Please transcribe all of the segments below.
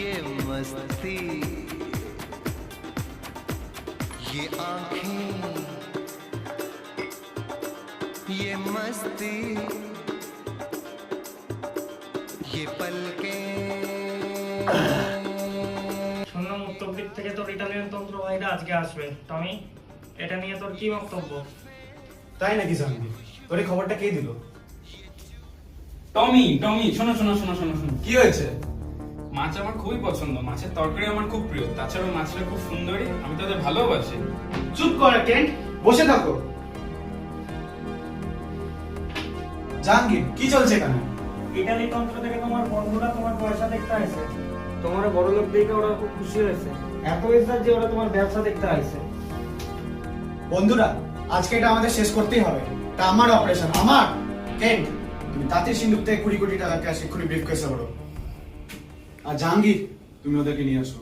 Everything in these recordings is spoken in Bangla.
ये मस्ती ये आंखें ये मस्ती ये पलकें শুনলাম উত্তর দিক থেকে তোর ইটালিয়ান তন্ত্র ভাইরা আজকে আসবে। টমি, এটা নিয়ে তোর কি বক্তব্য? তাই নাকি জানবি? তোর এই খবরটা কে দিল? টমি টমি শোনো শোনো শোনো শোনো শোনো কি হয়েছে? মাছ আমার খুবই পছন্দ, মাছের তরকারি আমার খুব প্রিয়, তাছাড়া মাছটা খুব সুন্দরী, আমি তাদের ভালোবাসি। চুপ কর কেন্ট, বসে থাকো। জাহাঙ্গীর, কি চলছে এখানে? ইটালি তন্ত্র থেকে তোমার বন্ধুরা তোমার পয়সা দেখতে আসছে। তোমার বড় লোক দেখে ওরা খুব খুশি হয়েছে, এত ইজ্জত যে ওরা তোমার ব্যবসা দেখতে আসছে। বন্ধুরা, আজকে এটা আমাদের শেষ করতেই হবে। এটা আমার অপারেশন, আমার। কেন্ট, তুমি তাঁতের সিন্ধুক থেকে 20 কোটি টাকা ক্যাশ এক্ষুনি ব্রিফ কেসে করো। আর জাহাঙ্গীর, তুমি ওদেরকে নিয়ে আসো।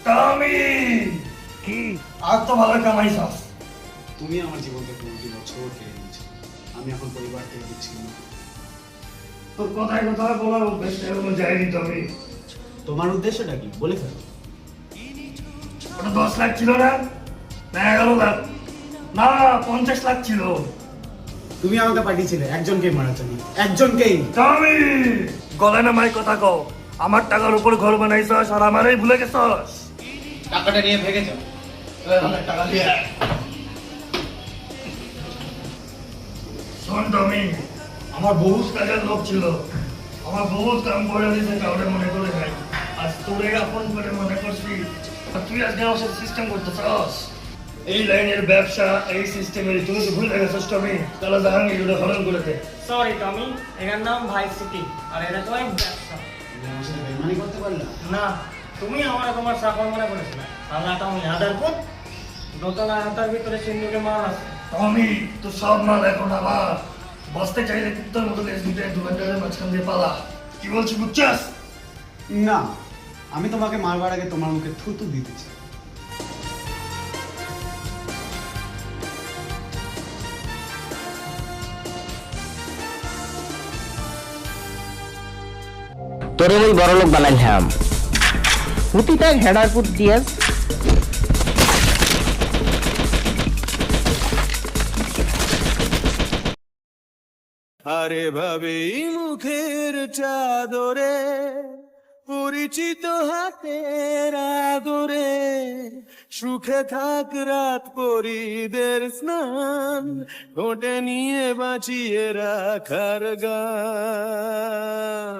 টমি, কি আজ তো ভালো কামাইছস। তুমি আমার জীবন থেকে 20 বছর কেড়ে নিয়েছো। আমি এখন পরিবার থেকে বিচ্ছিন্ন। তোর কথায় কথায় বলার অভ্যেস যায়নি টমি। তোমার উদ্দেশ্যটা কি বলে ফেলো। ওটা 10 লাখ ছিল না? না 11 লাখ? না 50 লাখ ছিল। তুমি আমাকে পাঠিয়েছিলে একজনকেই মারার জন্য, একজনকেই। টমি, গলায় নামাই কথা কও। আমার টাকার উপর ঘর বানাইছস আর আমারই ভুলে গেছস। টাকাটা নিয়ে ভেগে যাও। টাকা দিয়ে শোন টমি, আমার বহুত কাজের লোক ছিল, আমার বহুত কাম করে দিয়েছে, কাউরে মনে করে নাই। আজ তোরে আপন করে মনে করছি, আর তুই আজকে আমার সাথে সিস্টেম করতেছস। এই লাইনের ব্যবসা, এই সিস্টেমের তুমি তো ভুলে গেছস টমি। তাহলে জাহাঙ্গীর ওটা হরণ করে দে। সরি টমি, এর নাম ভাই সিটি আর এটা তো ব্যবসা। তুমি আমার সাথে বেইমানি করতে পারলা? না, তুমি আমার তোমার চাকর মনে করেছিলে। আল্লাহ টমি আদার পুত, দোতলা হাতার ভিতরে সিন্ধুকে মাল আছে। টমি, তো সব মাল এখন আমার। বসতে চাইলে কুত্তার মতো লেজ দুটো দোকানদারের মাঝখান দিয়ে পালা। কি বলছি বুঝছাস? না, আমি তোমাকে মারবার আগে তোমার মুখে থুতু দিতে চাই। তোরে ওই বড় লোক বানাইলাম পুতিটা হেডার পুত দিয়াস। আরে ভাবেই মুখের চাদরে পরিচিত হাতের আদরে সুখে থাক রাত পরিদের স্নান ঠোঁটে নিয়ে বাঁচিয়ে রাখার গান।